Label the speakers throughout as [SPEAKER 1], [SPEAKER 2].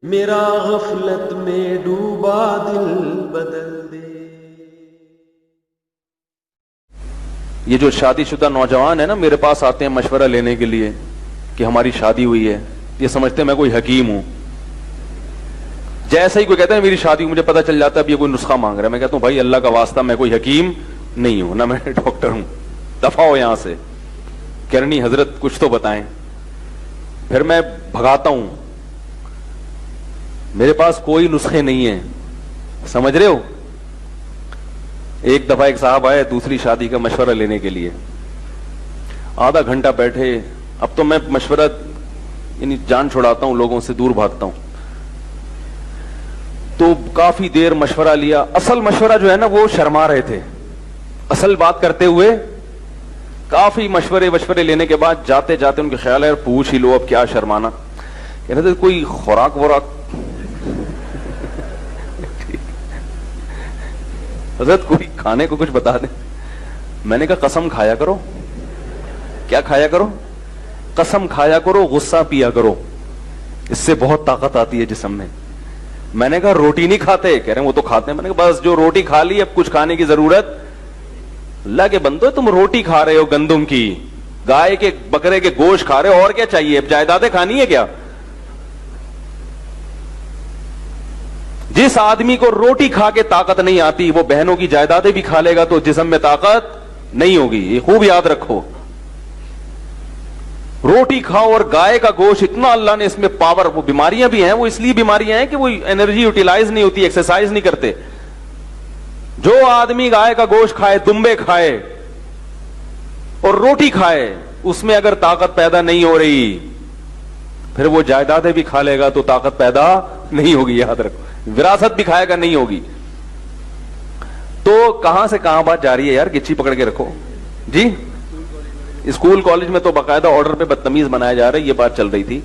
[SPEAKER 1] میرا غفلت میں ڈوبا دل بدل دے.
[SPEAKER 2] یہ جو شادی شدہ نوجوان ہے نا میرے پاس آتے ہیں مشورہ لینے کے لیے کہ ہماری شادی ہوئی ہے, یہ سمجھتے ہیں میں کوئی حکیم ہوں. جیسے ہی کوئی کہتا ہے میری شادی, مجھے پتا چل جاتا ہے اب یہ کوئی نسخہ مانگ رہا ہے. میں کہتا ہوں بھائی اللہ کا واسطہ میں کوئی حکیم نہیں ہوں, نہ میں ڈاکٹر ہوں, دفع ہو یہاں سے. کرنی حضرت کچھ تو بتائیں. پھر میں بھگاتا ہوں, میرے پاس کوئی نسخے نہیں ہیں, سمجھ رہے ہو. ایک دفعہ ایک صاحب آئے دوسری شادی کا مشورہ لینے کے لیے, آدھا گھنٹہ بیٹھے. اب تو میں مشورہ یعنی جان چھڑاتا ہوں, لوگوں سے دور بھاگتا ہوں. تو کافی دیر مشورہ لیا. اصل مشورہ جو ہے نا وہ شرما رہے تھے, اصل بات کرتے ہوئے کافی مشورے لینے کے بعد جاتے جاتے ان کے خیال ہے پوچھ ہی لو اب کیا شرمانا. کہہ رہے تھے کوئی خوراک وراک حضرت کوئی کھانے کو کچھ بتا دیں. میں نے کہا قسم کھایا کرو. کیا کھایا کرو؟ قسم کھایا کرو, غصہ پیا کرو, اس سے بہت طاقت آتی ہے جسم میں. میں نے کہا روٹی نہیں کھاتے. کہہ رہے ہیں وہ تو کھاتے ہیں. میں نے کہا بس جو روٹی کھا لی اب کچھ کھانے کی ضرورت. اللہ کے بندو تم روٹی کھا رہے ہو گندم کی, گائے کے بکرے کے گوشت کھا رہے ہو, اور کیا چاہیے؟ اب جائیدادیں کھانی ہے کیا؟ جس آدمی کو روٹی کھا کے طاقت نہیں آتی وہ بہنوں کی جائیدادیں بھی کھا لے گا تو جسم میں طاقت نہیں ہوگی. یہ خوب یاد رکھو. روٹی کھاؤ اور گائے کا گوشت, اتنا اللہ نے اس میں پاور. وہ بیماریاں بھی ہیں, وہ اس لیے بیماریاں ہیں کہ وہ انرجی یوٹیلائز نہیں ہوتی, ایکسرسائز نہیں کرتے. جو آدمی گائے کا گوشت کھائے, دمبے کھائے اور روٹی کھائے, اس میں اگر طاقت پیدا نہیں ہو رہی پھر وہ جائیدادیں بھی کھا لے گا تو طاقت پیدا نہیں ہوگی. یاد رکھو, وراثت بھی کھائے گا نہیں ہوگی. تو کہاں سے کہاں بات جا رہی ہے یار, گچی پکڑ کے رکھو جی. اسکول کالج میں تو باقاعدہ آرڈر پہ بدتمیز بنایا جا رہا ہے, یہ بات چل رہی تھی.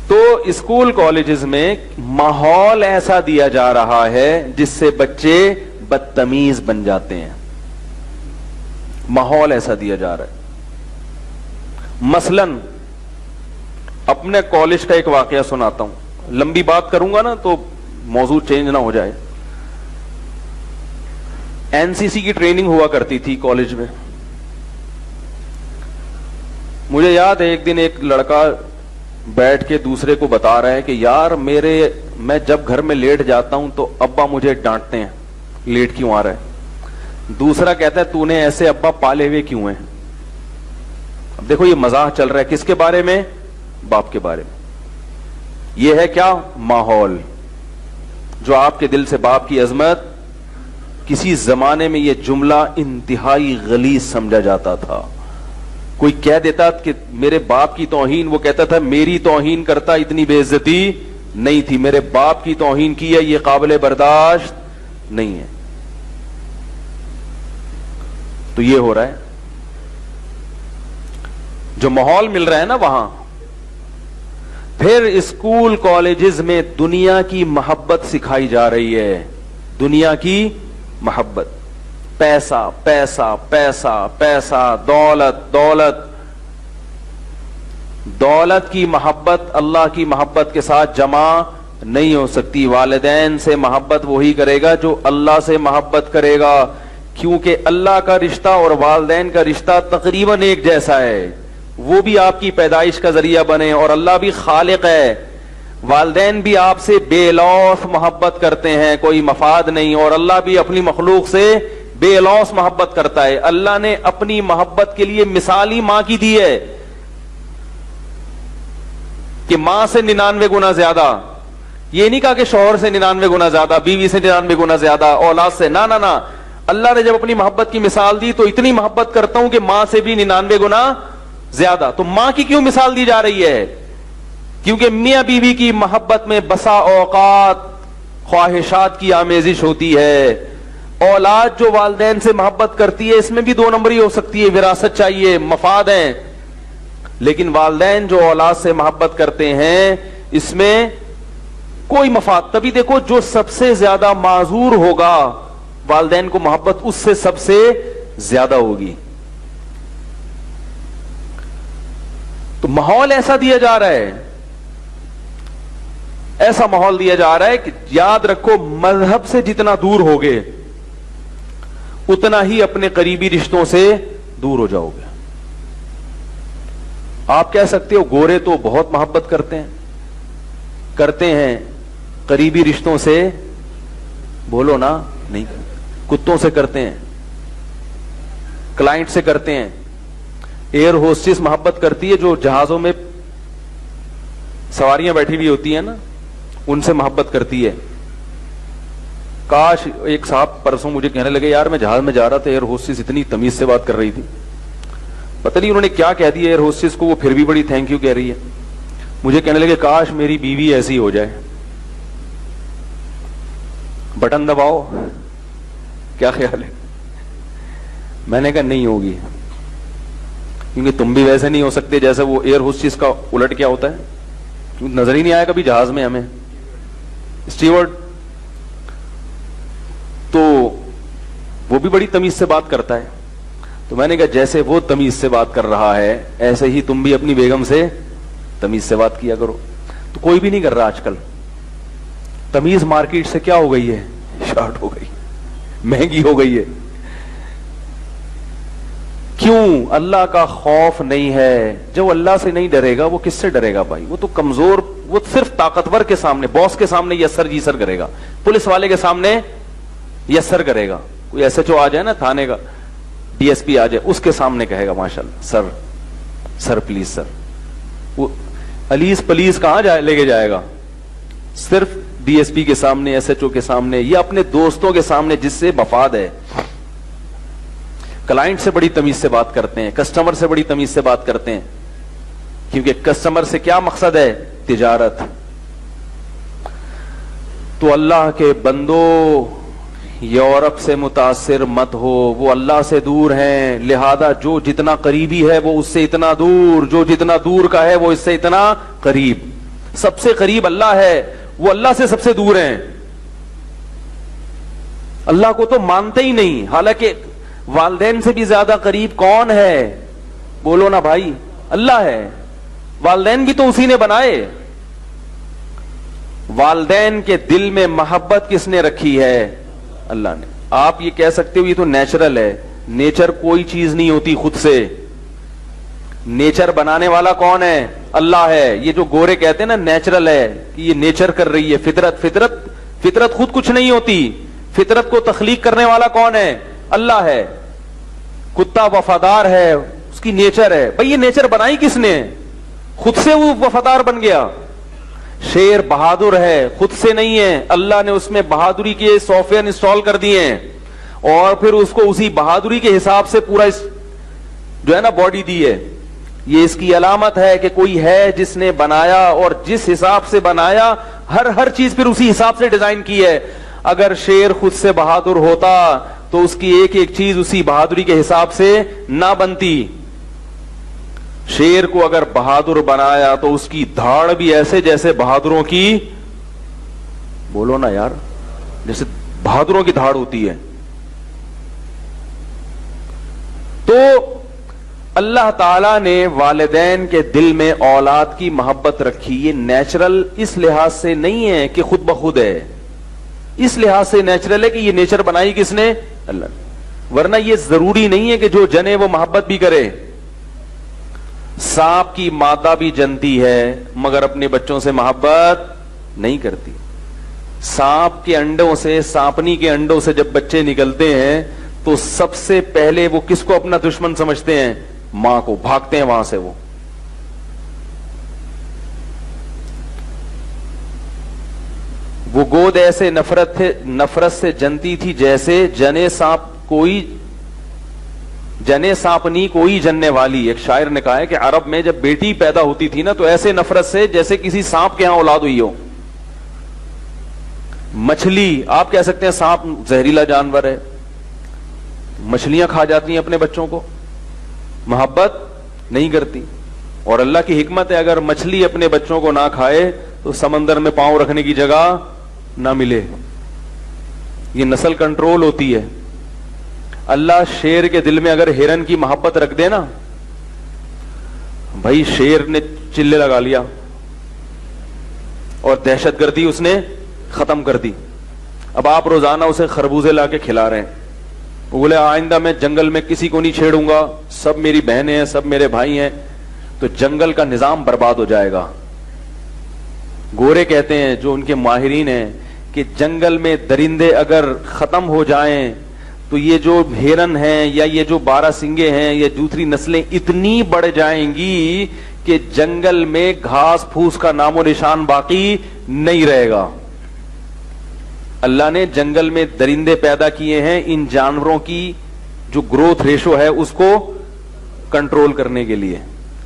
[SPEAKER 2] تو اسکول کالجز میں ماحول ایسا دیا جا رہا ہے جس سے بچے بدتمیز بن جاتے ہیں. ماحول ایسا دیا جا رہا ہے. مثلاً اپنے کالج کا ایک واقعہ سناتا ہوں, لمبی بات کروں گا نا تو موضوع چینج نہ ہو جائے. این سی سی کی ٹریننگ ہوا کرتی تھی کالج میں. مجھے یاد ہے ایک دن ایک لڑکا بیٹھ کے دوسرے کو بتا رہا ہے کہ یار میں جب گھر میں لیٹ جاتا ہوں تو ابا مجھے ڈانٹتے ہیں, لیٹ کیوں آ رہا ہے. دوسرا کہتا ہے تو نے ایسے ابا پالے ہوئے کیوں ہیں. اب دیکھو یہ مزاح چل رہا ہے, کس کے بارے میں؟ باپ کے بارے میں. یہ ہے کیا؟ ماحول. جو آپ کے دل سے باپ کی عظمت, کسی زمانے میں یہ جملہ انتہائی غلیظ سمجھا جاتا تھا. کوئی کہہ دیتا کہ میرے باپ کی توہین, وہ کہتا تھا میری توہین کرتا اتنی بے عزتی نہیں تھی, میرے باپ کی توہین کی ہے یہ قابل برداشت نہیں ہے. تو یہ ہو رہا ہے, جو ماحول مل رہا ہے نا وہاں. پھر اسکول کالجز میں دنیا کی محبت سکھائی جا رہی ہے. دنیا کی محبت, پیسہ پیسہ پیسہ پیسہ, دولت دولت. دولت کی محبت اللہ کی محبت کے ساتھ جمع نہیں ہو سکتی. والدین سے محبت وہی کرے گا جو اللہ سے محبت کرے گا, کیونکہ اللہ کا رشتہ اور والدین کا رشتہ تقریباً ایک جیسا ہے. وہ بھی آپ کی پیدائش کا ذریعہ بنے اور اللہ بھی خالق ہے. والدین بھی آپ سے بے لوث محبت کرتے ہیں, کوئی مفاد نہیں, اور اللہ بھی اپنی مخلوق سے بے لوث محبت کرتا ہے. اللہ نے اپنی محبت کے لیے مثال ہی ماں کی دی ہے کہ ماں سے 99 گنا زیادہ. یہ نہیں کہا کہ شوہر سے 99 گنا زیادہ, بیوی سے 99 گنا زیادہ, اولاد سے, نہ نہ نہ. اللہ نے جب اپنی محبت کی مثال دی تو اتنی محبت کرتا ہوں کہ ماں سے بھی 99 گنا زیادہ. تو ماں کی کیوں مثال دی جا رہی ہے؟ کیونکہ میاں بیوی کی محبت میں بسا اوقات خواہشات کی آمیزش ہوتی ہے. اولاد جو والدین سے محبت کرتی ہے اس میں بھی 2 نمبری ہو سکتی ہے, وراثت چاہیے, مفاد ہیں. لیکن والدین جو اولاد سے محبت کرتے ہیں اس میں کوئی مفاد. تبھی دیکھو جو سب سے زیادہ معذور ہوگا والدین کو محبت اس سے سب سے زیادہ ہوگی. تو ماحول ایسا دیا جا رہا ہے. ایسا ماحول دیا جا رہا ہے کہ یاد رکھو مذہب سے جتنا دور ہوگے اتنا ہی اپنے قریبی رشتوں سے دور ہو جاؤ گے. آپ کہہ سکتے ہو گورے تو بہت محبت کرتے ہیں قریبی رشتوں سے, بولو نا نہیں, کتوں سے کرتے ہیں, کلائنٹ سے کرتے ہیں. ایئر ہوسٹس محبت کرتی ہے جو جہازوں میں سواریاں بیٹھی ہوئی ہوتی ہیں نا, ان سے محبت کرتی ہے. کاش, ایک صاحب پرسوں مجھے کہنے لگے یار میں جہاز میں جا رہا تھا, ایئر ہوسٹس اتنی تمیز سے بات کر رہی تھی, پتہ نہیں انہوں نے کیا کہہ دیا ایئر ہوسٹس کو, وہ پھر بھی بڑی تھینک یو کہہ رہی ہے. مجھے کہنے لگے کاش میری بیوی ایسی ہو جائے, بٹن دباؤ, کیا خیال ہے؟ میں نے کہا نہیں ہوگی, کیونکہ تم بھی ویسے نہیں ہو سکتے جیسے وہ ایئر ہوسٹس کا الٹ کیا ہوتا ہے, کیونکہ نظر ہی نہیں آیا کبھی جہاز میں ہمیں اسٹیورڈ, تو وہ بھی بڑی تمیز سے بات کرتا ہے. تو میں نے کہا جیسے وہ تمیز سے بات کر رہا ہے ایسے ہی تم بھی اپنی بیگم سے تمیز سے بات کیا کرو. تو کوئی بھی نہیں کر رہا آج کل. تمیز مارکیٹ سے کیا ہو گئی ہے, شارٹ ہو گئی, مہنگی ہو گئی ہے. کیوں؟ اللہ کا خوف نہیں ہے. جو اللہ سے نہیں ڈرے گا وہ کس سے ڈرے گا بھائی؟ وہ تو کمزور, وہ صرف طاقتور کے سامنے, باس کے سامنے یسر جی سر کرے گا, پولیس والے کے سامنے یسر کرے گا. کوئی ایس ایچ او آ جائے نا تھانے کا, ڈی ایس پی آ جائے, اس کے سامنے کہے گا ماشاءاللہ سر, سر پلیز سر. وہ الیس پلیز کہاں لے کے جائے گا؟ صرف ڈی ایس پی کے سامنے, ایس ایچ او کے سامنے, یا اپنے دوستوں کے سامنے جس سے مفاد ہے. کلائنٹ سے بڑی تمیز سے بات کرتے ہیں, کسٹمر سے بڑی تمیز سے بات کرتے ہیں, کیونکہ کسٹمر سے کیا مقصد ہے؟ تجارت. تو اللہ کے بندو یورپ سے متاثر مت ہو, وہ اللہ سے دور ہیں, لہذا جو جتنا قریبی ہے وہ اس سے اتنا دور, جو جتنا دور کا ہے وہ اس سے اتنا قریب. سب سے قریب اللہ ہے, وہ اللہ سے سب سے دور ہیں. اللہ کو تو مانتے ہی نہیں, حالانکہ والدین سے بھی زیادہ قریب کون ہے؟ بولو نا بھائی, اللہ ہے. والدین بھی تو اسی نے بنائے. والدین کے دل میں محبت کس نے رکھی ہے؟ اللہ نے. آپ یہ کہہ سکتے ہو یہ تو نیچرل ہے. نیچر کوئی چیز نہیں ہوتی خود سے, نیچر بنانے والا کون ہے؟ اللہ ہے. یہ جو گورے کہتے ہیں نا نیچرل ہے, کہ یہ نیچر کر رہی ہے, فطرت خود کچھ نہیں ہوتی. فطرت کو تخلیق کرنے والا کون ہے؟ اللہ ہے. کتا وفادار ہے, اس کی نیچر ہے. بھئی یہ نیچر بنائی کس نے؟ خود سے وہ وفادار بن گیا. شیر بہادر ہے, خود سے نہیں ہے, اللہ نے اس میں بہادری کے سافٹ ویئر انسٹال کر دیے ہیں, اور پھر اس کو اسی بہادری کے حساب سے پورا جو ہے نا باڈی دی ہے. یہ اس کی علامت ہے کہ کوئی ہے جس نے بنایا, اور جس حساب سے بنایا ہر چیز پھر اسی حساب سے ڈیزائن کی ہے. اگر شیر خود سے بہادر ہوتا تو اس کی ایک ایک چیز اسی بہادری کے حساب سے نہ بنتی. شیر کو اگر بہادر بنایا تو اس کی دھاڑ بھی ایسے جیسے بہادروں کی, بولو نا یار, جیسے بہادروں کی دھاڑ ہوتی ہے. تو اللہ تعالیٰ نے والدین کے دل میں اولاد کی محبت رکھی. یہ نیچرل اس لحاظ سے نہیں ہے کہ خود بخود ہے, اس لحاظ سے نیچرل ہے کہ یہ نیچر بنائی کس نے؟ اللہ نے. ورنہ یہ ضروری نہیں ہے کہ جو جنے وہ محبت بھی کرے. سانپ کی مادہ بھی جنتی ہے مگر اپنے بچوں سے محبت نہیں کرتی. سانپ کے انڈوں سے, سانپنی کے انڈوں سے جب بچے نکلتے ہیں تو سب سے پہلے وہ کس کو اپنا دشمن سمجھتے ہیں؟ ماں کو. بھاگتے ہیں وہاں سے. وہ گود ایسے نفرت سے جنتی تھی جیسے جنے سانپنی کوئی جننے والی. ایک شاعر نے کہا ہے کہ عرب میں جب بیٹی پیدا ہوتی تھی نا تو ایسے نفرت سے جیسے کسی سانپ کے ہاں اولاد ہوئی ہو. مچھلی, آپ کہہ سکتے ہیں سانپ زہریلا جانور ہے, مچھلیاں کھا جاتی ہیں اپنے بچوں کو, محبت نہیں کرتی. اور اللہ کی حکمت ہے, اگر مچھلی اپنے بچوں کو نہ کھائے تو سمندر میں پاؤں رکھنے کی جگہ نہ ملے. یہ نسل کنٹرول ہوتی ہے. اللہ شیر کے دل میں اگر ہرن کی محبت رکھ دے نا, بھائی شیر نے چلے لگا لیا, اور دہشت گردی اس نے ختم کر دی. اب آپ روزانہ اسے خربوزے لا کے کھلا رہے ہیں. وہ بولے آئندہ میں جنگل میں کسی کو نہیں چھیڑوں گا, سب میری بہنیں ہیں, سب میرے بھائی ہیں, تو جنگل کا نظام برباد ہو جائے گا. گورے کہتے ہیں, جو ان کے ماہرین ہیں, کہ جنگل میں درندے اگر ختم ہو جائیں تو یہ جو ہرن ہیں یا یہ جو 12 سنگے ہیں یا دوسری نسلیں اتنی بڑھ جائیں گی کہ جنگل میں گھاس پھوس کا نام و نشان باقی نہیں رہے گا. اللہ نے جنگل میں درندے پیدا کیے ہیں ان جانوروں کی جو گروتھ ریشو ہے اس کو کنٹرول کرنے کے لیے.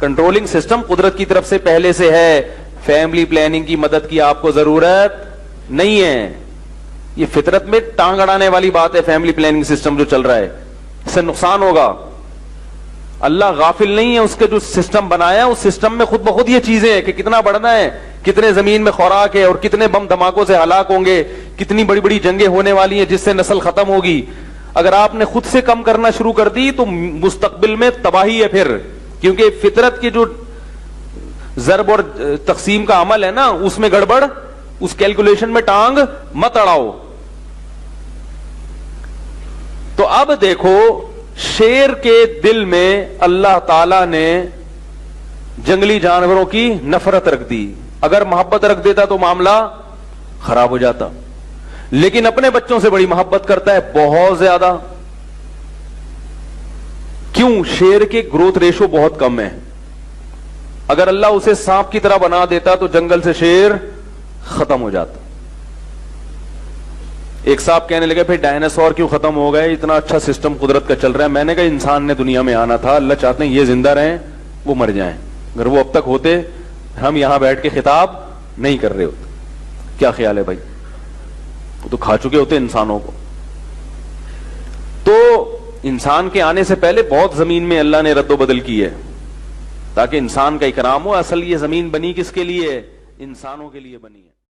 [SPEAKER 2] کنٹرولنگ سسٹم قدرت کی طرف سے پہلے سے ہے. فیملی پلاننگ کی مدد کی آپ کو ضرورت نہیں ہے. یہ فطرت میں ٹانگ اڑانے والی بات ہے. فیملی پلاننگ سسٹم جو چل رہا ہے اس سے نقصان ہوگا. اللہ غافل نہیں ہے, اس کے جو سسٹم بنایا اس سسٹم میں خود بخود یہ چیزیں ہیں کہ کتنا بڑھنا ہے, کتنے زمین میں خوراک ہے اور کتنے بم دھماکوں سے ہلاک ہوں گے, کتنی بڑی بڑی جنگیں ہونے والی ہیں جس سے نسل ختم ہوگی. اگر آپ نے خود سے کم کرنا شروع کر دی تو مستقبل میں تباہی ہے پھر, کیونکہ فطرت کی جو ضرب اور تقسیم کا عمل ہے نا اس میں گڑبڑ, اس کیلکولیشن میں ٹانگ مت اڑاؤ. تو اب دیکھو شیر کے دل میں اللہ تعالی نے جنگلی جانوروں کی نفرت رکھ دی. اگر محبت رکھ دیتا تو معاملہ خراب ہو جاتا, لیکن اپنے بچوں سے بڑی محبت کرتا ہے, بہت زیادہ. کیوں؟ شیر کے گروتھ ریشو بہت کم ہے. اگر اللہ اسے سانپ کی طرح بنا دیتا تو جنگل سے شیر ختم ہو جاتا. ایک صاحب کہنے لگے پھر ڈائناسور کیوں ختم ہو گئے, اتنا اچھا سسٹم قدرت کا چل رہا ہے. میں نے کہا انسان نے دنیا میں آنا تھا, اللہ چاہتے ہیں یہ زندہ رہیں وہ مر جائیں. اگر وہ اب تک ہوتے ہم یہاں بیٹھ کے خطاب نہیں کر رہے ہوتے. کیا خیال ہے بھائی؟ وہ تو کھا چکے ہوتے انسانوں کو. تو انسان کے آنے سے پہلے بہت زمین میں اللہ نے رد و بدل کی ہے تاکہ انسان کا اکرام ہو. اصل یہ زمین بنی کس کے لیے؟ انسانوں کے لیے بنی ہے.